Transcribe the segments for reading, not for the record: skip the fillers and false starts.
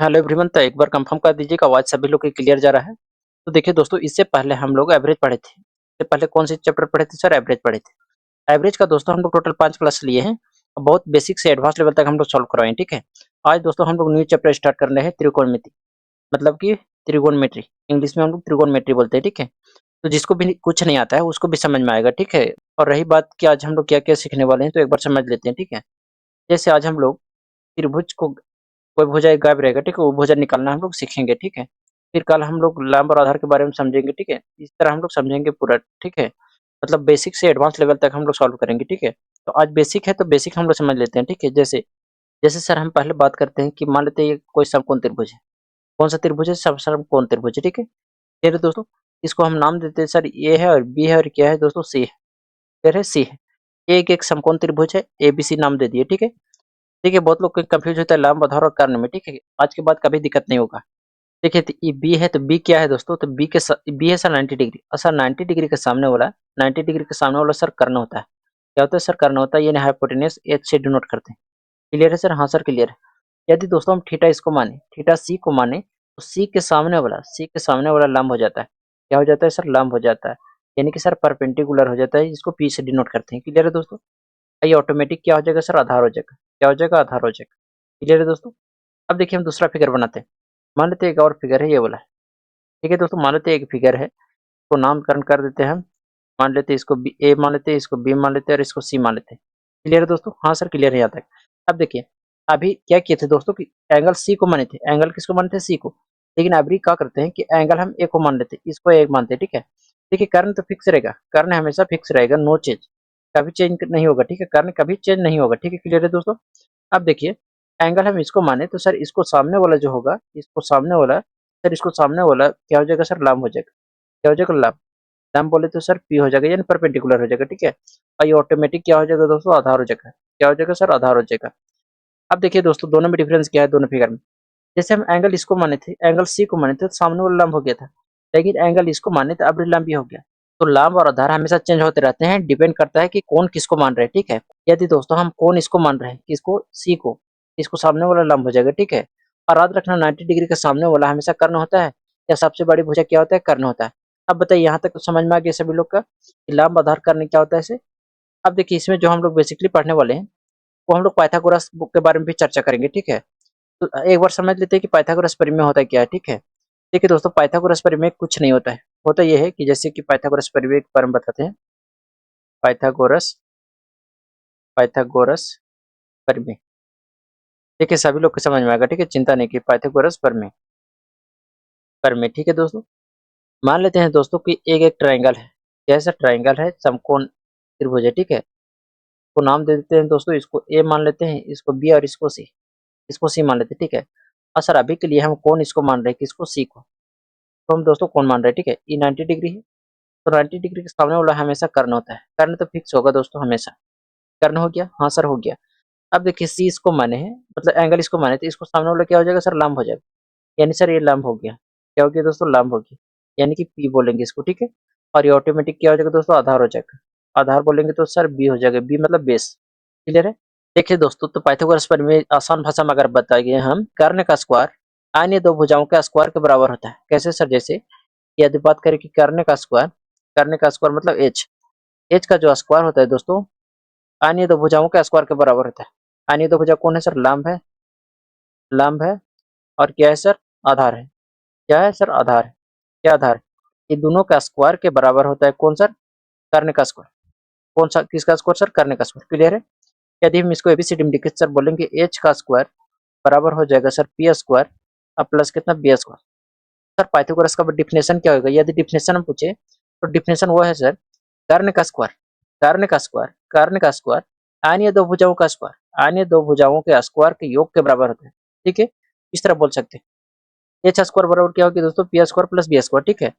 Hello everyone. तो एक बार confirm कर दीजिएगा आवाज़ सभी लोग की क्लियर जा रहा है? तो देखिए दोस्तों, इससे पहले हम लोग एवरेज पढ़े थे। इससे पहले कौन से चैप्टर पढ़े थे सर? एवरेज पढ़े थे। एवरेज का दोस्तों हम लोग टोटल 5 क्लास लिए हैं और बहुत बेसिक से एडवांस लेवल तक हम लोग सॉल्व करवाएँ, ठीक है? आज दोस्तों हम लोग न्यू चैप्टर स्टार्ट कर रहे हैं, त्रिकोणमिति, मतलब कि त्रिगोनोमेट्री। इंग्लिश में हम लोग त्रिगोनोमेट्री बोलते हैं, ठीक है? तो जिसको भी कुछ नहीं आता है उसको भी समझ में आएगा, ठीक है? और रही बात कि आज हम लोग क्या-क्या सीखने वाले हैं, तो एक बार समझ लेते हैं, ठीक है? जैसे आज हम लोग त्रिभुज को, कोई भुजा एक गायब रहेगा, ठीक है? वो भुजा निकालना हम लोग सीखेंगे, ठीक है? फिर कल हम लोग लंब और आधार के बारे में समझेंगे, ठीक है? इस तरह हम लोग समझेंगे पूरा, ठीक है? मतलब बेसिक से एडवांस लेवल तक हम लोग सॉल्व करेंगे, ठीक है? तो आज बेसिक है तो बेसिक हम लोग समझ लेते हैं, ठीक है? जैसे जैसे सर हम पहले बात करते हैं कि मान लेते हैं ये कोई समकोण त्रिभुज है। कौन सा त्रिभुज है? समकोण त्रिभुज है, ठीक है? फिर दोस्तों इसको हम नाम देते हैं सर ए है और बी है और क्या है दोस्तों? सी है। फिर है सी है। एक समकोण त्रिभुज है, एबीसी नाम दे दिए, ठीक है? देखिए बहुत लोग कंफ्यूज होता है लंब, आधार और कर्ण में, ठीक है? आज के बाद कभी दिक्कत नहीं होगा। देखिए तो ये बी है, तो बी क्या है दोस्तों? तो बी है सर 90 डिग्री, और सर 90 डिग्री के सामने वाला, 90 डिग्री के सामने वाला सर कर्ण होता है। क्या होता है सर? कर्ण होता है। यानी हाइपोटेन्यूज एच से डिनोट करते हैं। क्लियर है सर? हाँ सर क्लियर है। यदि दोस्तों हम थीटा इसको माने, थीटा सी को माने, तो सी के सामने वाला लंब हो जाता है। क्या हो जाता है सर? लंब हो जाता है। यानी कि सर परपेंडिकुलर हो जाता है, जिसको पी से डिनोट करते हैं। क्लियर है दोस्तों? ये ऑटोमेटिक क्या हो जाएगा सर? आधार हो जाएगा। क्या हो जाएगा? आधार हो जाएगा। क्लियर है दोस्तों? अब देखिए हम दूसरा फिगर बनाते हैं। मान लेते हैं एक और फिगर है ये वाला। ठीक है दोस्तों, मान लेते हैं एक फिगर है, इसको नामकरण कर देते हैं हम। मान लेते हैं इसको बी ए मान लेते हैं, इसको बी मान लेते हैं और इसको सी मान लेते हैं। क्लियर है दोस्तों? हाँ सर क्लियर है यहाँ तक। अब देखिए अभी क्या किए थे दोस्तों कि एंगल सी को माने थे। एंगल किसको माने थे? सी को। लेकिन अभी क्या करते हैं कि एंगल हम ए को मान लेते हैं, इसको ए मानते हैं, ठीक है? देखिए कर्ण तो फिक्स रहेगा, कर्ण हमेशा फिक्स रहेगा, नो चेंज, कभी चेंज नहीं होगा, ठीक है? कर्ण कभी चेंज नहीं होगा, ठीक है? क्लियर है दोस्तों? अब देखिए एंगल हम इसको माने तो सर इसको सामने वाला जो होगा, इसको सामने वाला, सर इसको सामने वाला क्या हो जाएगा सर? लंब हो जाएगा। क्या हो जाएगा? लंब। लंब बोले तो सर पी हो जाएगा, यानी परपेंडिकुलर हो जाएगा, ठीक है? और ये ऑटोमेटिक क्या हो जाएगा दोस्तों? आधार हो जाएगा। क्या हो जाएगा सर? आधार हो जाएगा। अब देखिए दोस्तों दोनों में डिफरेंस क्या है दोनों फिगर में? जैसे हम एंगल इसको माने थे, एंगल सी को माने थे, तो सामने वाला लंब हो गया था। लेकिन एंगल इसको माने थे, अब लंब भी हो गया। तो लंब और आधार हमेशा चेंज होते रहते हैं, डिपेंड करता है कि कौन किसको मान रहे हैं, ठीक है? यदि दोस्तों हम कौन इसको मान रहे हैं, किसको? सी को, इसको सामने वाला लंब हो जाएगा, ठीक है? और याद रखना 90 डिग्री के सामने वाला हमेशा कर्ण होता है, या सबसे बड़ी भुजा क्या होता है? कर्ण होता है। अब बताइए यहाँ तक तो समझ में आ गया सभी लोग का कि लंब आधार कर्ण क्या होता है इसे? अब देखिए इसमें जो हम लोग बेसिकली पढ़ने वाले हैं वो हम लोग पाइथागोरस बुक के बारे में भी चर्चा करेंगे, ठीक है? तो एक बार समझ लेते हैं कि पाइथागोरस प्रमेय होता क्या है, ठीक है? देखिए दोस्तों पाइथागोरस प्रमेय कुछ नहीं होता है। होता यह है कि जैसे कि पाइथागोरस प्रमेय के बारे में बताते हैं। पाइथागोरस पाइथागोरस प्रमेय, देखिए सभी लोग को समझ में आएगा, ठीक है? चिंता नहीं की। पाइथागोरस प्रमेय, ठीक है दोस्तों? मान लेते हैं दोस्तों कि एक एक ट्राइंगल है। कैसा ट्राइंगल है? समकोण त्रिभुज है, ठीक है? तो नाम दे देते हैं दोस्तों, इसको ए मान लेते हैं, इसको बी और इसको सी, इसको सी मान लेते हैं, ठीक है? और सर अभी के लिए हम कौन इसको मान रहे हैं? किसको? सी को। तो हम दोस्तों कौन मान रहे हैं, ठीक है? ये 90 डिग्री है, तो 90 डिग्री के सामने वाला हमेशा कर्ण होता है। कर्ण तो फिक्स होगा दोस्तों हमेशा। कर्ण हो गया? हाँ सर हो गया। अब देखिए सी इसको माने हैं, मतलब एंगल इसको माने, तो इसको सामने वाला क्या हो जाएगा सर? लंब हो जाएगा। यानी सर ये लंब हो गया। क्या हो गया दोस्तों? लंब हो गया। यानी कि पी बोलेंगे इसको, ठीक है? और ये ऑटोमेटिक क्या हो जाएगा दोस्तों? आधार हो जाएगा। आधार बोलेंगे तो सर बी हो जाएगा, बी मतलब बेस। क्लियर है? देखिए दोस्तों तो पाइथागोरस प्रमेय आसान भाषा में अगर बताइए हम, कर्ण का स्क्वायर अन्य दो भुजाओं के स्क्वायर के बराबर होता है। कैसे सर? जैसे यदि बात करें कि कर्ण का स्क्वायर मतलब एच, एच का जो स्क्वायर होता है दोस्तों अन्य दो भुजाओं के स्क्वायर के बराबर होता है। अन्य दो भुजा कौन है सर? लंब है और क्या है सर? आधार है। क्या है सर? आधार है। क्या आधार है? ये दोनों का स्क्वायर के बराबर होता है। कौन सर? कर्ण का स्क्वायर। कौन सा? किसका स्क्वायर सर? कर्ण का स्क्वायर। क्लियर है? यदि हम इसको एबीसीडी में लिखे सर बोलेंगे एच का स्क्वायर बराबर हो जाएगा सर पी स्क्वायर और प्लस कितना? B square. सर पाइथागोरस का डिफिनेशन क्या होगा? यदि डिफिनेशन हम पूछे तो डिफिनेशन वो है सर, कर्ण का स्क्वायर, कर्ण का स्क्वायर अन्य दो भुजाओं का स्क्वायर, अन्य दो भुजाओं के स्क्वायर के योग के बराबर होता है। ठीक है? इस तरह बोल सकते हैं। एच स्क्वायर बराबर क्या होगी दोस्तों? P square plus b square, ठीक है?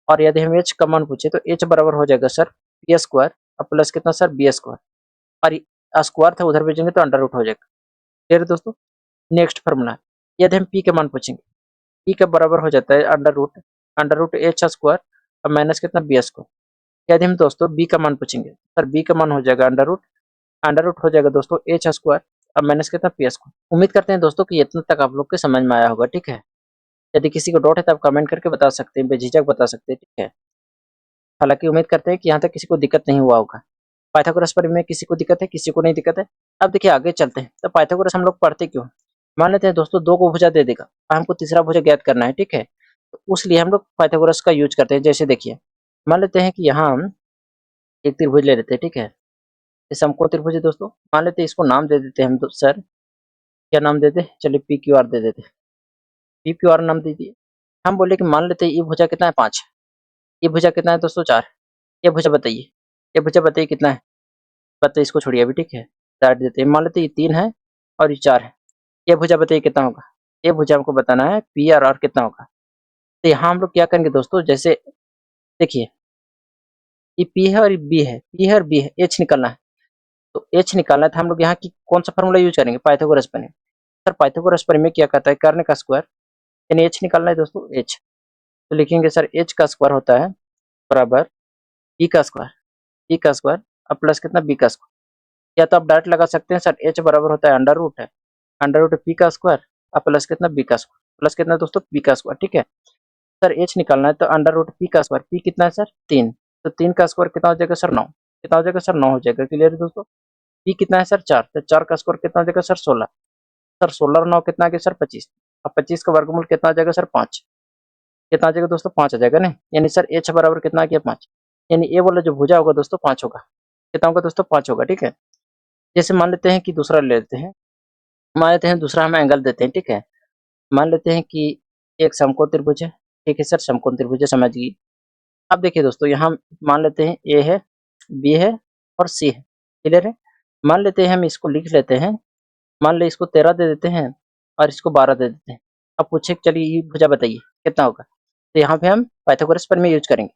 और यदि हम एच का मान पूछे तो एच बराबर हो जाएगा सर पी स्क्वायर और प्लस कितना सर? B square. और स्क्वायर था उधर भेजेंगे तो अंडर रूट हो जाएगा। क्लियर है दोस्तों? नेक्स्ट फॉर्मूला, यदि हम पी के मान पूछेंगे, पी का बराबर हो जाता है अंडर रूट एच स्क्वायर और माइनस कितना? B square. यदि हम दोस्तों बी का मान पूछेंगे, सर बी का मान हो जाएगा अंडर रूट हो जाएगा दोस्तों एच स्क्वायर अब माइनस कितना पी स्क्वायर। उम्मीद करते हैं दोस्तों कि इतना तक आप लोग के समझ में आया होगा, ठीक है। यदि किसी को डाउट है तो आप कमेंट करके बता सकते हैं, बेझिझक बता सकते हैं, ठीक है। हालांकि उम्मीद करते हैं कि यहाँ तक किसी को दिक्कत नहीं हुआ होगा। पाइथागोरस प्रमेय में किसी को दिक्कत है, किसी को नहीं दिक्कत है। अब देखिए आगे चलते हैं। तो पाइथागोरस हम लोग पढ़ते क्यों? मान लेते हैं दोस्तों दो को भुजा दे देगा, हमको तीसरा भुजा ज्ञात करना है, ठीक है। तो उसलिए हम लोग पाइथागोरस का यूज करते हैं। जैसे देखिए, मान लेते हैं कि यहाँ हम एक त्रिभुज ले लेते हैं, ठीक है। ये समकोण त्रिभुज है दोस्तों। मान लेते हैं इसको नाम दे देते हैं हम सर, क्या नाम देते हैं? चलिए पी क्यू आर दे देते हैं। पी क्यू आर नाम दे दिए। हम बोले कि मान लेते हैं ये भुजा कितना है? 5। ये भुजा कितना है दोस्तों? 4। ये भुजा बताइए, ये भुजा बताइए कितना है? बताइए, इसको छोड़िए अभी, ठीक है। साइड देते हैं। मान लेते हैं ये 3 है और ये 4 है। ये भुजा बताइए कितना होगा? ये भुजा हमको बताना है पी आर कितना होगा। तो यहाँ हम लोग क्या करेंगे दोस्तों, जैसे देखिए ये पी है और ये बी है, पी है और बी है, एच निकालना है। तो एच निकालना है तो हम लोग यहाँ की कौन सा फॉर्मूला यूज करेंगे? पाइथागोरस प्रमेय। सर पाइथागोरस प्रमेय क्या कहता है? कर्ण का स्क्वायर, यानी एच निकालना है दोस्तों, एच। तो लिखेंगे सर एच का स्क्वायर होता है बराबर बी का स्क्वायर, बी का स्क्वायर अब प्लस कितना? बी का स्क्वायर। या तो आप डायरेक्ट लगा सकते हैं सर एच बराबर होता है अंडर रूट है, अंडर रूट पी का स्क्वायर अब प्लस कितना? बी का स्क्वायर। प्लस कितना दोस्तों? बी का स्क्वायर, ठीक है। सर एच निकालना है तो अंडर रूट पी का स्क्वायर, पी कितना है सर? 3। तो 3 का स्क्वायर कितना हो जाएगा सर? 9। कितना हो जाएगा सर? 9 हो जाएगा। क्लियर है दोस्तों। पी कितना है सर? 4। तो 4 का स्क्वायर कितना हो जाएगा सर? 16। सर 16 और 9 कितना आ गया सर? 25। अब 25 का वर्गमूल कितना आ जाएगा सर? 5। कितना आ जाएगा दोस्तों? 5 आ जाएगा ना। यानी सर एच बराबर कितना आ गया? 5। यानी ये वाला जो भुजा होगा दोस्तों 5 होगा। कितना होगा दोस्तों? 5 होगा, ठीक है। जैसे मान लेते हैं कि दूसरा ले लेते हैं, मान लेते हैं दूसरा हम एंगल देते हैं, ठीक है। मान लेते हैं कि एक समकोण त्रिभुज है, ठीक है सर, समकोण त्रिभुज है, समझिए। अब देखिए दोस्तों यहाँ मान लेते हैं ए है, बी है और सी है। क्लियर है। मान लेते हैं हम इसको लिख लेते हैं, मान ले इसको 13 दे देते हैं और इसको 12 दे देते हैं। अब पूछे चलिए ये भुजा बताइए कितना होगा। तो यहाँ पे हम पाइथागोरस प्रमेय यूज करेंगे।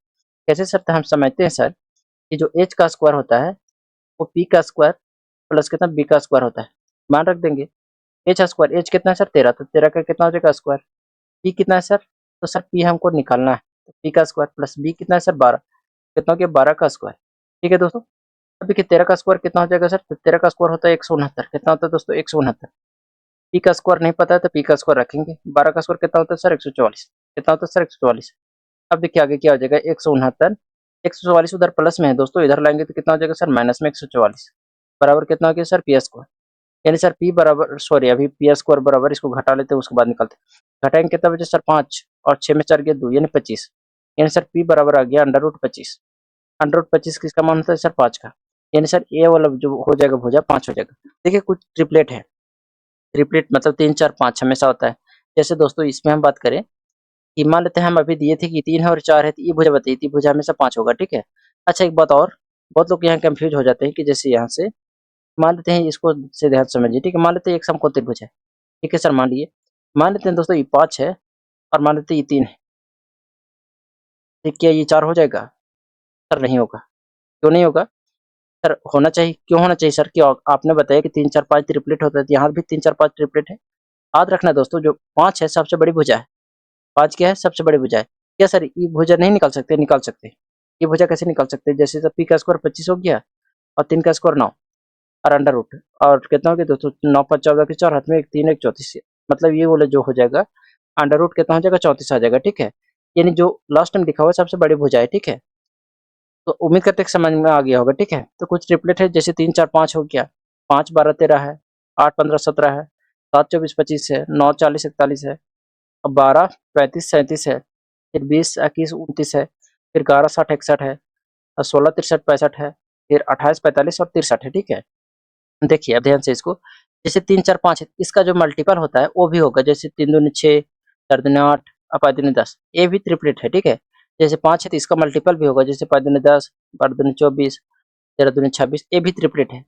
कैसे सर? तो हम समझते हैं सर कि जो एच का स्क्वायर होता है वो पी का स्क्वायर प्लस कितना? बी का स्क्वायर होता है। मान रख देंगे एच स्क्वायर, एच कितना है सर? 13। तो 13 का कितना हो जाएगा स्क्वायर? पी कितना है सर? तो सर पी हमको निकालना है, तो पी का स्क्वायर प्लस बी कितना है सर? 12। कितना हो गया? 12 का स्क्वायर, ठीक है दोस्तों। अब देखिए 13 का स्क्वायर कितना हो जाएगा सर? तो 13 का स्क्वायर होता है 169। कितना होता है दोस्तों? 169। पी का स्क्वायर नहीं पता है तो पी का स्क्वायर रखेंगे। 12 का स्क्वायर कितना होता है सर? 144। कितना होता है सर? 144। अब देखिए आगे क्या हो जाएगा? 169। 144 उधर प्लस में है दोस्तों, इधर लाएंगे तो कितना हो जाएगा सर? माइनस में 144 बराबर कितना हो गया सर? P square. यानी सर पी बराबर, सॉरी अभी पी स्क्वायर बराबर, इसको घटा लेते हैं उसके बाद निकालते हैं। घटाएंगे कितना बचे सर? 5 और 6 में 4 गया 2 यानी 25। यानी सर पी बराबर आ गया अंडर रूट 25। अंडर रूट 25 किसका मान होता है सर? 5 का। यानी सर ए वाला जो हो जाएगा भुजा 5 हो जाएगा। देखिए कुछ ट्रिपलेट है, ट्रिपलेट मतलब 3 4 5 हमेशा होता है। जैसे दोस्तों इसमें हम बात करें कि मान लेते हैं हम अभी दिए थे कि 3 है और 4 है, तो ये भुजा बताइए, ये भुजा हमेशा 5 होगा, ठीक है। अच्छा एक बात और, बहुत लोग यहाँ कंफ्यूज हो जाते हैं कि जैसे यहाँ से मान लेते हैं, इसको से ध्यान से समझिए, ठीक है। मान लेते हैं एक समकोण त्रिभुज है, ठीक है सर, मान लिए। मान लेते हैं दोस्तों ये 5 है और मान लेते हैं ये 3 है, ठीक, क्या ये 4 हो जाएगा? सर नहीं होगा। क्यों नहीं होगा? सर होना चाहिए। क्यों होना चाहिए सर? क्यों? आपने बताया कि 3 4 5 ट्रिपलेट होता है, तो यहाँ भी 3 4 5 ट्रिपलेट है। याद रखना दोस्तों, जो 5 है सबसे बड़ी भुजा है। 5 क्या है? सबसे बड़ी भुजा है। क्या सर ये भुजा नहीं निकाल सकते? निकाल सकते हैं। ये भुजा कैसे निकाल सकते हैं? जैसे पी का स्क्वायर 25 हो गया और 3 का स्क्वायर 9 और अंडर रूट और कितना हो गया दोस्तों? 9 5 14 के 4 हाथ में 1 3 1 34, मतलब ये वाला जो हो जाएगा अंडर रूट कितना हो जाएगा? 34 आ जाएगा, ठीक है। यानी जो लास्ट में लिखा हुआ है सबसे बड़ी भुजा है, ठीक है। तो उम्मीद करते हैं कि समझ में आ गया होगा, ठीक है। तो कुछ ट्रिपलेट है, जैसे 3 4 5 हो गया, 5 12 13 है, 8 15 17 है, 7 24 25 है, 9 40 41 है, और 12 35 37 है, फिर 20 21 29 है, फिर 11 60 61 है, और 16 63 65 है, फिर 28 45 और 63 है, ठीक है। देखिए अब ध्यान से इसको, जैसे 3 4 5 है, इसका जो मल्टीपल होता है वो भी होगा, जैसे 3 दूनी 6, 4 दूनी 8 और 5 दूनी 10, ये भी ट्रिपलेट है, ठीक है। जैसे 5 है तो इसका मल्टीपल भी होगा, जैसे 5 दूनी 10, 12 दूनी 24, 13 दूनी 26, ये भी ट्रिपलेट है।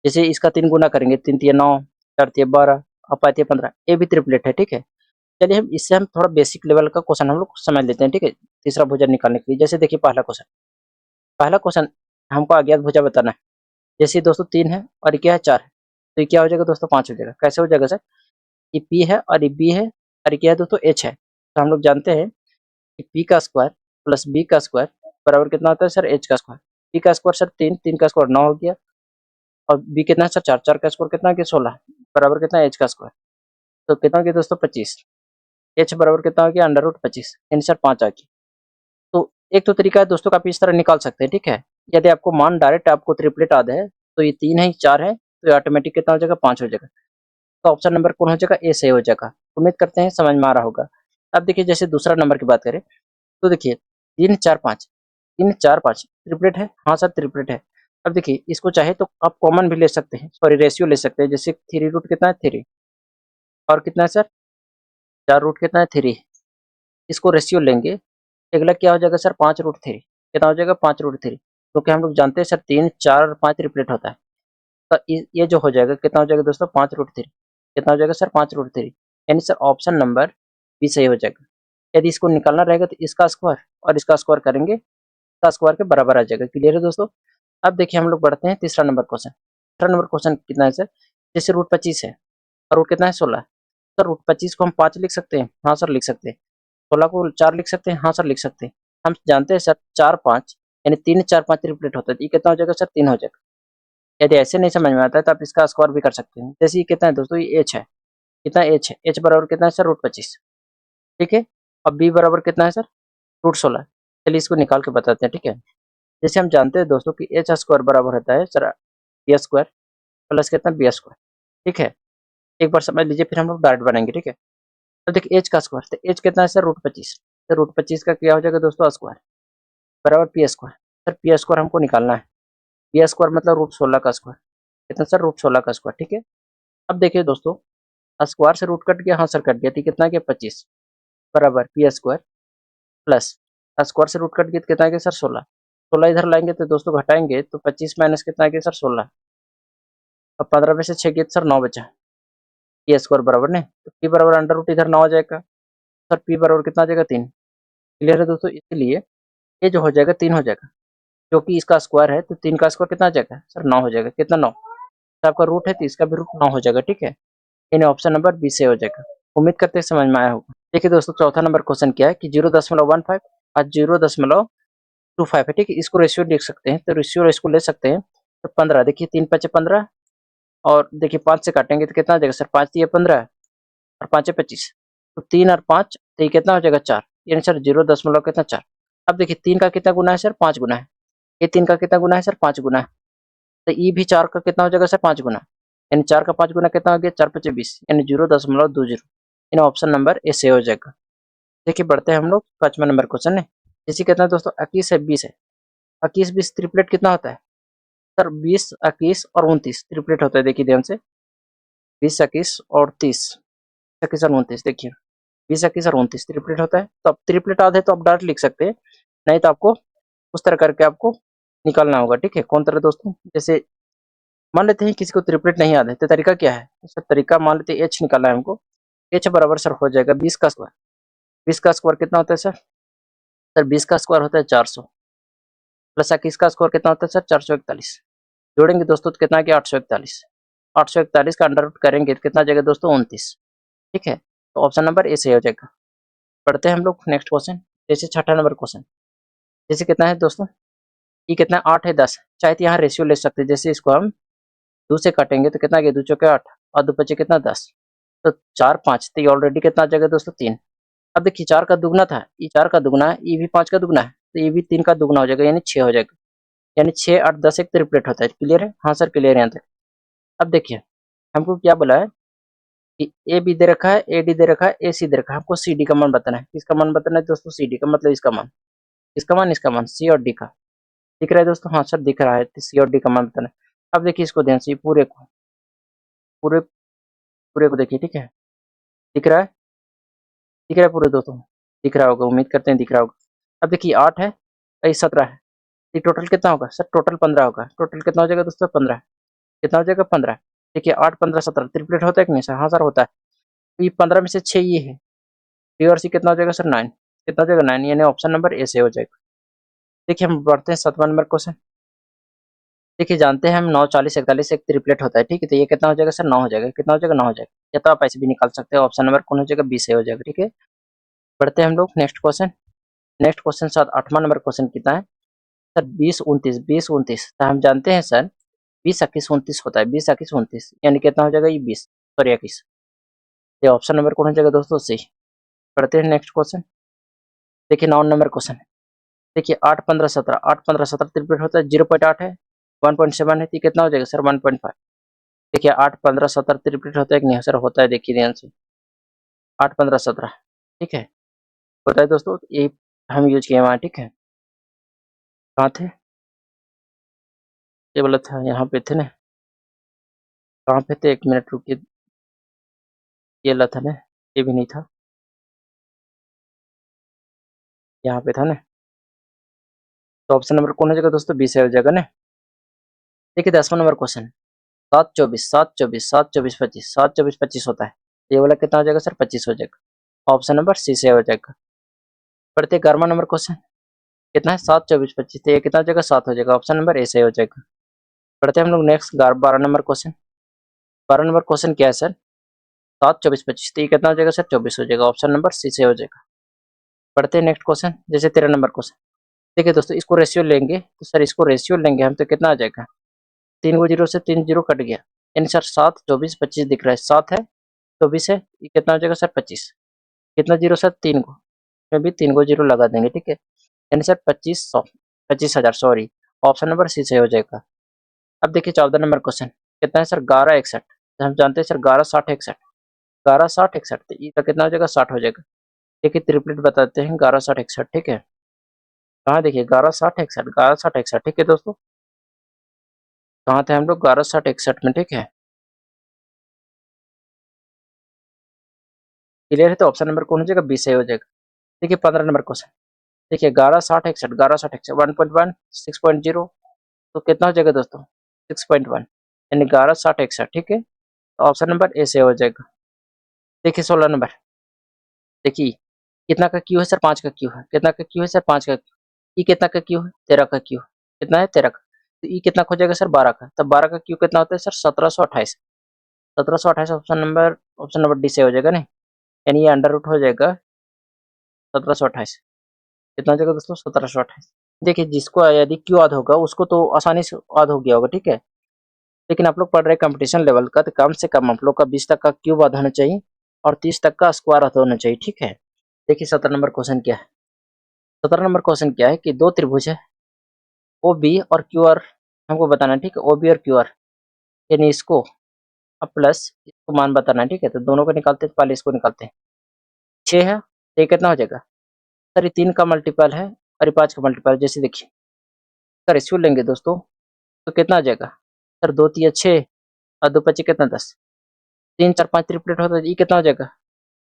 जैसे इसका 3 गुना करेंगे, 3 तिया 9, 4 तिया 12 और 5 तिया 15, ये भी ट्रिपलेट है, ठीक है। चलिए हम इससे हम थोड़ा बेसिक लेवल का क्वेश्चन हम लोग समझ लेते हैं, ठीक है, तीसरा भुजा निकालने के लिए। जैसे देखिए पहला क्वेश्चन हमको अज्ञात भुजा बताना है। जैसे दोस्तों 3 है और ये क्या है? 4 है, तो ये क्या हो जाएगा दोस्तों? 5 हो जाएगा। कैसे हो जाएगा सर? ये पी है और ये बी है और ये क्या है दोस्तों? एच है। तो हम लोग जानते हैं कि पी का स्क्वायर प्लस बी का स्क्वायर बराबर कितना होता है सर? एच का स्क्वायर। पी का स्क्वायर सर 3, 3 का स्क्वायर 9 हो गया, और बी कितना है सर 4, 4 का स्क्वायर कितना है कि 16 बराबर कितना है एच का स्क्वायर, तो कितना हो गया दोस्तों 25, एच बराबर कितना हो गया अंडर रूट 25 यानी सर 5 आ गया। तो एक तो तरीका है दोस्तों, आप इस तरह निकाल सकते हैं, ठीक है। यदि आपको मान डायरेक्ट आपको ट्रिपलेट याद है तो ये 3 है 4 है, तो ये ऑटोमेटिक कितना हो जाएगा 5 हो जाएगा। तो ऑप्शन नंबर कौन हो जाएगा, ए सही हो जाएगा। उम्मीद करते हैं समझ में आ रहा होगा। अब देखिए जैसे दूसरा नंबर की बात करें तो देखिए 3 4 5, 3 4 5 ट्रिपलेट है, हाँ सर ट्रिपलेट है। अब देखिए इसको चाहे तो आप कॉमन भी ले सकते हैं, सॉरी रेशियो ले सकते हैं, जैसे 3 रूट कितना है 3 और कितना है सर 4 रूट कितना है 3, इसको रेशियो लेंगे। अगला क्या हो जाएगा सर 5 रूट 3, कितना हो जाएगा 5 रूट 3, क्योंकि हम लोग जानते हैं सर 3 4 और 5 ट्रिपलेट होता है। तो ये जो हो जाएगा कितना हो जाएगा दोस्तों 5 रूट 3, कितना हो जाएगा सर 5 रूट 3, यानी सर ऑप्शन नंबर बी सही हो जाएगा। यदि इसको निकालना रहेगा तो इसका स्क्वायर और इसका स्क्वायर करेंगे, इसका स्क्वायर के बराबर आ जाएगा। क्लियर है दोस्तों। अब देखिए हम लोग बढ़ते हैं तीसरा नंबर क्वेश्चन। तीसरा नंबर क्वेश्चन कितना है सर, जैसे रूट 25 है और रूट कितना है 16, सर रूट 25 को हम 5 लिख सकते हैं, हाँ सर लिख सकते हैं। 16 को 4 लिख सकते हैं, हाँ सर लिख सकते हैं। हम जानते हैं सर 4 5 यानी 3 4 5 रिपीट होता है, ये कितना हो जाएगा सर 3 हो जाएगा। यदि ऐसे नहीं समझ में आता है तो आप इसका स्क्वायर भी कर सकते हैं। जैसे ये कितना है दोस्तों, ये एच है, कितना एच है, एच बराबर कितना है सर रूट 25, ठीक है। अब बी बराबर कितना है सर रूट 16। चलिए इसको निकाल के बताते हैं, ठीक है। जैसे हम जानते हैं दोस्तों कि एच स्क्वायर बराबर होता है सर बी स्क्वायर प्लस कितना बी स्क्वायर, ठीक है। एक बार समझ लीजिए फिर हम लोग डायरेक्ट बनाएंगे, ठीक है। तो देखिए एच का स्क्वायर, तो एच कितना है सर रूट 25, तो रूट 25 का क्या हो जाएगा दोस्तों स्क्वायर बराबर P square. Sir p square हमको निकालना है, पी स्क्वायर मतलब रूट 16 का स्क्वायर, कितना सर रूट 16 का स्क्वायर, ठीक है। अब देखिए दोस्तों स्क्वायर से रूट कट गया, हाँ सर कट गया, तो कितना गया 25 बराबर पी स्क्वायर प्लस स्क्वायर से रूट कट गया तो कितना गया सर 16, 16 इधर लाएंगे तो दोस्तों घटाएंगे तो 25 माइनस कितना गया सर 16, अब 15 में से 6 गया तो सर 9 बचा, पी स्क्वायर बराबर ने, तो पी बराबर अंडर रूट इधर 9 आ जाएगा, सर पी बराबर कितना आ जाएगा 3। क्लियर है दोस्तों, इसलिए ये जो हो जाएगा 3 हो जाएगा, क्योंकि इसका स्क्वायर है तो 3 का स्क्वायर कितना आ जाएगा सर 9 हो जाएगा, कितना 9, तो आपका रूट है तो इसका भी रूट 9 हो जाएगा, ठीक है। यानी ऑप्शन नंबर बी से हो जाएगा। उम्मीद करते हैं समझ में आया होगा। देखिए दोस्तों चौथा नंबर क्वेश्चन क्या है कि 0.15 और 0.25 है, ठीक है। इसको रेशियो लिख सकते हैं, तो रेशियो इसको ले सकते हैं। तो 15 देखिए 3 5 15 और देखिए 5 से काटेंगे तो कितना आ जाएगा सर 5 ये 15 और 5 25, तो 3 और 5 तो ये कितना हो जाएगा 4, यानी सर 0 कितना 4। अब देखिए 3 का कितना गुना है सर 5 गुना है, ये 3 का कितना गुना है सर 5 गुना है, तो ये भी 4 का कितना हो जाएगा सर 5 गुना, यानी 4 का 5 गुना कितना हो गया 4 5 20 यानी 0.20, यानी ऑप्शन नंबर ए से हो जाएगा। देखिए बढ़ते हैं हम लोग 5वां नंबर क्वेश्चन है। जैसे कितना है दोस्तों 21 है 20 है, 21 20 ट्रिपलेट कितना होता है सर 20 21 और 29 ट्रिपलेट होता है, देखिए ध्यान से 20 21 और 30, 21 और 29 देखिए 20 21 और 29 ट्रिपलेट होता है। तो अब ट्रिपलेट आधा है तो आप डायरेक्ट लिख सकते हैं, नहीं तो आपको उस तरह करके आपको निकालना होगा, ठीक है। कौन तरह दोस्तों, जैसे मान लेते हैं किसी को ट्रिपलेट नहीं याद है तो तरीका क्या है सर, तरीका मान लेते हैं एच निकालना है हमको, एच बराबर सर हो जाएगा 20 का स्क्वायर, 20 का स्क्वायर कितना होता है सर, सर 20 का स्क्वायर होता है 400 प्लस 21 का स्क्वायर कितना होता है सर 441, जोड़ेंगे दोस्तों तो कितना गया 841, 841 का अंडर रूट करेंगे तो कितना आ जाएगा दोस्तों 29, ठीक है। तो ऑप्शन नंबर ए सही हो जाएगा। पढ़ते हैं हम लोग नेक्स्ट क्वेश्चन। जैसे छठा नंबर क्वेश्चन, जैसे कितना है दोस्तों, ये कितना 8 है 10, चाहे तो यहाँ रेशियो ले सकते हैं, जैसे इसको हम 2 से काटेंगे तो कितना गया 2 चौके 8 और 2 बचे कितना 10, तो 4 5 तो ये ऑलरेडी कितना आ जाएगा दोस्तों 3। अब देखिए 4 का दुगना था, ये 4 का दुगना है, ये भी 5 का दुगना है, तो ये भी 3 का दुगना हो जाएगा यानी 6 हो जाएगा, यानी 6 8 10 एक ट्रिपलेट होता है। क्लियर है, हाँ सर क्लियर है यहाँ तक। अब देखिए हमको क्या बोला है कि ए बी दे रखा है, ए डी दे रखा है, ए सी दे रखा है, हमको सी डी का मान बताना है। किसका मान बताना है दोस्तों, सी डी का मतलब इसका मान, इसका मान इसका मान सी और डी का, दिख रहा है दोस्तों, हाँ सर दिख रहा है, तो सी और डी का मान बताना है। अब देखिए इसको ध्यान से पूरे पूरे को देखिए, ठीक है, दिख रहा है, दिख रहा है पूरे दोस्तों, दिख रहा होगा, उम्मीद करते हैं दिख रहा होगा। अब देखिए 8 है और ये 17 है, ये टोटल कितना होगा सर, टोटल 15 होगा, टोटल कितना हो जाएगा दोस्तों 15, कितना हो जाएगा 15। देखिए 8 15 17 ट्रिपलेट होता है कि नहीं सर, हाँ सर होता है। तो ये 15 में से 6 ये है, बी और सी कितना हो जाएगा सर 9, कितना हो जाएगा 9, यानी ऑप्शन नंबर ए से हो जाएगा। देखिए हम बढ़ते हैं 7वां नंबर क्वेश्चन। देखिए जानते हैं हम 9 40 41 एक ट्रिपलेट होता है, ठीक है। तो ये कितना हो जाएगा सर 9 हो जाएगा, कितना हो जाएगा 9 हो जाएगा, या तो आप ऐसे भी निकाल सकते हो, ऑप्शन नंबर कौन हो जाएगा बी से हो जाएगा, ठीक है। बढ़ते हैं हम लोग next question. Next question sir 8वां नंबर क्वेश्चन कितना है सर 20 29 20 29, तो हम जानते हैं सर 20 21 29 होता है, 20 21 29 यानी कितना हो जाएगा ये 20 सॉरी 21। ये ऑप्शन नंबर कौन हो जाएगा दोस्तों सी। पढ़ते हैं नेक्स्ट क्वेश्चन। देखिए 9 नंबर क्वेश्चन है। देखिए 8 15 17, 8 15 17 रिपीट होता है, 0.8 है, 1.7 है, तो कितना हो जाएगा सर 1.5। देखिए 8 15 17 रिपीट होता है कि नहीं सर होता है, देखिए ध्यान से 8 15 17 ठीक है होता है दोस्तों, ये हम यूज किए वहाँ ठीक है। कहाँ थे ये बोला था, यहाँ पे थे ना, कहाँ पे थे 1 मिनट रुकिए, ये ला था ना, ये भी नहीं था, यहाँ पे था ना। तो ऑप्शन नंबर कौन हो जाएगा दोस्तों 20 हो जाएगा ना। देखिए 10वां नंबर क्वेश्चन, 7 24 7 24 7 24 25, 7 24 25 होता है, ये वाला कितना हो जाएगा सर 25 हो जाएगा, ऑप्शन नंबर सी से हो जाएगा। पढ़ते 11वां नंबर क्वेश्चन, कितना है 7 24 25, तो ये कितना हो जाएगा 7 हो जाएगा, ऑप्शन नंबर ए से हो जाएगा। पढ़ते हम लोग next 12 number question. 12 number question क्या है सर 7 24 25, तो ये कितना हो जाएगा सर 24 हो जाएगा, ऑप्शन नंबर सी से हो जाएगा। पढ़ते हैं नेक्स्ट क्वेश्चन, जैसे 13 नंबर क्वेश्चन। देखिए दोस्तों इसको रेशियो लेंगे तो सर इसको रेशियो लेंगे हम तो कितना आ जाएगा, 3 को जीरो से 3 जीरो कट गया, यानी सर 7 24 25 दिख रहा है, 7 है 24 है, ये कितना हो जाएगा सर 25। कितना जीरो सर 3 को, इसमें भी 3 को जीरो लगा देंगे ठीक है, यानी sir 2500 25,000 sorry, option number C से हो जाएगा। अब देखिए 14 नंबर क्वेश्चन, कितना है सर 1161, तो हम जानते हैं सर 1160 61, 1160 61, तो ई का कितना हो जाएगा 60 हो जाएगा। देखिए ट्रिपलेट बताते हैं 1160 61 ठीक है, कहाँ देखिए 1160 61 1160 61 ठीक है दोस्तों, कहाँ थे हम लोग 1160 61 में ठीक है। क्लियर है, तो ऑप्शन नंबर कौन हो जाएगा 20 सही हो जाएगा। देखिए 15 नंबर क्वेश्चन, देखिए 1160 61 1.1 6.0, तो कितना हो जाएगा दोस्तों 6.1, यानी 1160 61 ठीक है, तो ऑप्शन नंबर ए से हो जाएगा। देखिए 16 नंबर, देखिए कितना का क्यू है सर 5 का क्यू है, कितना का क्यू है सर 5 का क्यू, ई कितना का क्यू है 13 का क्यू, कितना है 13 का, तो ई कितना हो जाएगा सर 12 का, तब 12 का क्यू कितना होता है सर 1728, 1728 ऑप्शन नंबर डी से हो जाएगा नहीं, यानी ये अंडर रूट हो जाएगा 1728, कितना हो जाएगा दोस्तों 1728। देखिए जिसको यदि क्यू याद होगा उसको तो आसानी से याद हो गया होगा ठीक है, लेकिन आप लोग पढ़ रहे कंपटीशन लेवल का, तो कम से कम आप लोग का 20 तक का क्यूब याद होना चाहिए और 30 तक का स्क्वायर याद होना चाहिए ठीक है। देखिए 17 नंबर क्वेश्चन क्या है, 17 नंबर क्वेश्चन क्या है कि दो त्रिभुज है ओ बी और क्यू आर, हमको बताना है ठीक है, ओ बी और क्यू आर, यानी इसको अब प्लस इसको मान बताना है ठीक है, तो दोनों को निकालते हैं, पहले इसको निकालते हैं, 6 है तो ये कितना हो जाएगा सर, ये 3 का मल्टीपल है और ये 5 का मल्टीपल, जैसे देखिए सर रेशियो लेंगे दोस्तों तो कितना आ जाएगा सर 2 3 6 और 2 5 कितना 10, 3 4 5 ट्रिपलेट होता है, ये कितना हो जाएगा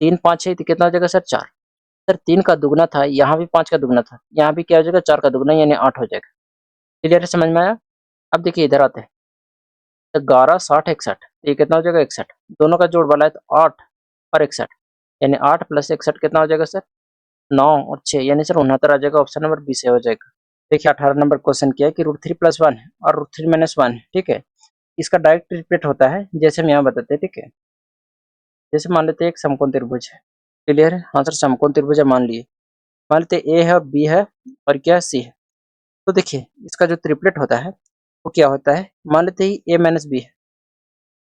3 5 6, तो कितना हो जाएगा सर 4, सर 3 का दुगना था, यहाँ भी 5 का दुगना था, यहाँ भी क्या हो जाएगा 4 का दुगना यानी 8 हो जाएगा। क्लियर है, समझ में आया। अब देखिए इधर आते हैं, तो 11 60 61, ये कितना हो जाएगा 61, दोनों का जोड़ वाला है तो 8 और 61, यानी 8 प्लस 61 कितना हो जाएगा सर 9 और 6, यानी सर 69 आ जाएगा, ऑप्शन नंबर बी से हो जाएगा। देखिए 18 नंबर क्वेश्चन किया है कि √3 + 1 है और √3 - 1 है ठीक है, इसका डायरेक्ट रिपीट होता है जैसे हम यहाँ बताते हैं ठीक है। जैसे मान लेते हैं एक समकोण त्रिभुज है, क्लियर है, हाँ सर समकोण त्रिभुज है मान लिए, मान लेते ए है बी है और क्या सी है, तो देखिए इसका जो ट्रिपलेट होता है वो क्या होता है, मान लेते ही ए माइनस बी है,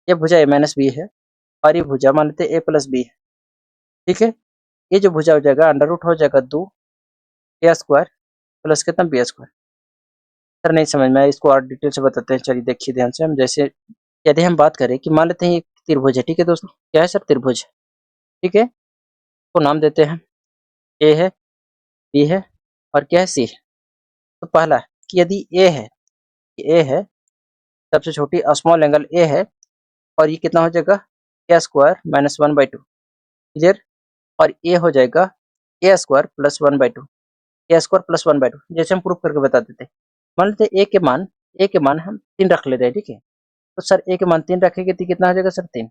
ये भुजा ए माइनस बी है और ये भुजा मान लेते ए प्लस बी है ठीक है, ये जो भुजा हो जाएगा अंडर रूट हो जाएगा 2 ए स्क्वायर प्लस कितना बी स्क्वायर। सर नहीं समझ में आया, इसको और डिटेल से बताते हैं, चलिए देखिए ध्यान से। हम जैसे यदि हम बात करें कि मान लेते हैं एक त्रिभुज है ठीक है दोस्तों, क्या है सर त्रिभुज ठीक है, तो नाम देते हैं ए है बी है और क्या है सी है। तो पहला है कि यदि ए है सबसे छोटी स्मॉल एंगल ए है और ये कितना हो जाएगा ए स्क्वायर -1/2 क्लियर, और ए हो जाएगा ए स्क्वायर प्लस 1/2, ए स्क्वायर प्लस 1/2 जैसे हम प्रूफ करके बता देते हैं। मान लेते हैं ए के मान हम 3 रख लेते हैं ठीक है, तो सर ए के मान 3 रखेंगे तो कितना हो जाएगा सर 3,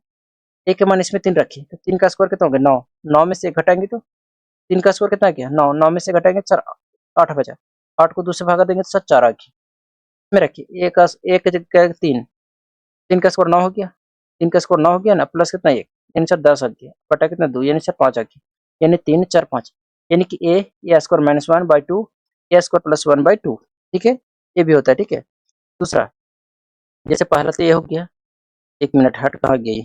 ए के मान इसमें 3 रखिए तो 3 का स्क्वायर कितना हो गया 9, 9 में से 1 घटाएंगे तो 3 का स्क्वायर कितना गया 9, 9 में से घटाएंगे सर 8 बचा, 8 को 2 से भागा देंगे तो सर 4 आ गया, इसमें रखिए एक जगह 3, 3 का स्क्वायर 9 हो गया, 3 का स्क्वायर 9 हो गया ना, प्लस कितना 1 यानी सर 10 आ गया, बटा कितना 2 यानी सर 5 आ गया, यानी 3 4 5, यानी कि ए स्क्वायर -1/2 ए स्क्वायर प्लस 1/2 ठीक है, ये भी होता है ठीक है। दूसरा जैसे पहला तो ये हो गया, 1 मिनट हट कहाँ गई,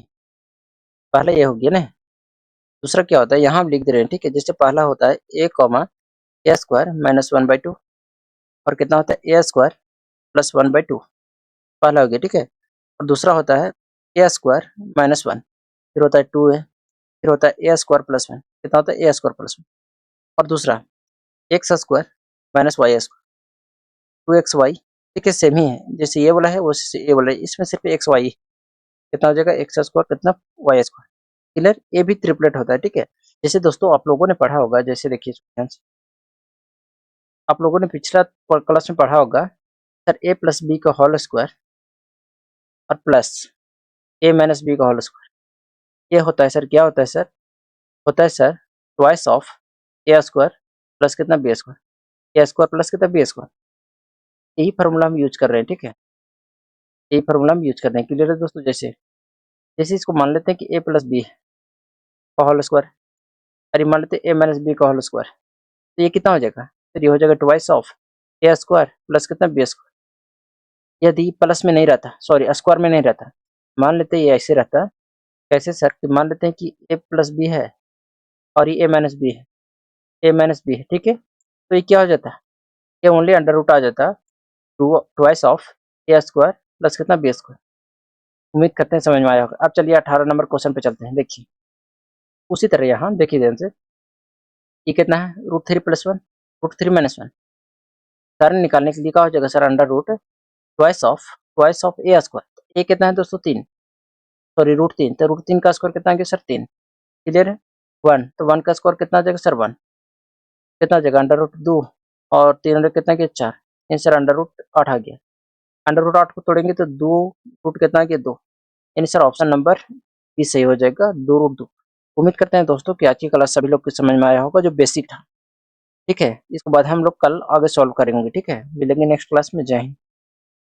पहला ये हो गया ना। दूसरा क्या होता है यहाँ हम लिख दे रहे हैं, ठीक है। जैसे पहला होता है a comma A square minus 1/2 और कितना होता है ए स्क्वायर प्लस 1/2, पहला हो गया, ठीक है। और दूसरा होता है ए स्क्वायर माइनस 1, फिर होता है 2a, फिर होता है ए स्क्वायर प्लस 1, कितना होता है ए स्क्वायर प्लस 1। और दूसरा x square minus y square 2xy, ठीक है, सेम ही है। जैसे ये वाला है वो ये वाला है, इसमें सिर्फ एक्स वाई, कितना हो जाएगा एक्स स्क्वायर कितना वाई स्क्वायर। क्लियर, ये भी ट्रिपलेट होता है, ठीक है। जैसे दोस्तों आप लोगों ने पढ़ा होगा, जैसे देखिए स्टूडेंट्स, आप लोगों ने पिछला क्लास में पढ़ा होगा सर ए प्लस बी का होल स्क्वायर और प्लस ए माइनस बी का होल स्क्वायर। ये होता है सर, क्या होता है सर, होता है sir twice of a square plus कितना बी स्क्वायर, ए स्क्वायर प्लस कितना बी स्क्वायर। यही फार्मूला हम यूज कर रहे हैं, ठीक है, यही फार्मूला हम यूज कर रहे हैं। क्लियर है दोस्तों। जैसे जैसे इसको मान लेते हैं कि ए प्लस बी का होल स्क्वायर, अरे मान लेते हैं ए माइनस बी का होल स्क्वायर, तो ये कितना हो जाएगा सर, ये हो जाएगा twice of a square plus कितना बी स्क्वायर। यदि प्लस में नहीं रहता, सॉरी स्क्वायर में नहीं रहता, मान लेते हैं ये ऐसे रहता, कैसे सर, कि मान लेते हैं कि ए प्लस बी है और ये ए माइनस बी है, ए माइनस बी है, ठीक है। तो ये क्या हो जाता, ये ओनली अंडर रूट आ जाता twice of a square plus कितना बी स्क्वायर। उम्मीद करते हैं समझ में आया होगा। अब चलिए 18 नंबर क्वेश्चन पे चलते हैं। देखिए उसी तरह यहाँ देखिए ध्यान से, ये कितना है √3 + 1 √3 - 1, सर निकालने के लिए क्या हो जाएगा sir, under root twice of a square. A कितना है दोस्तों 3, सॉरी √3, तो √3 का स्क्वायर कितना आ गया सर 3। क्लियर है, 1, तो 1 का स्क्वायर कितना आ जाएगा सर 1, कितना आ जाएगा अंडर रूट 2 और 3 अंडर कितना गया 4, सर अंडर रूट 8 आ गया। अंडर रूट 8 को तोड़ेंगे तो 2 रूट कितना आ गया 2, यानी सर ऑप्शन नंबर बी सही हो जाएगा, 2√2। उम्मीद करते हैं दोस्तों कि आज की क्लास सभी लोग को समझ में आया होगा, जो बेसिक था, ठीक है। इसके बाद हम लोग कल आगे सॉल्व करेंगे, ठीक है। मिलेंगे नेक्स्ट क्लास में। जय हिंद।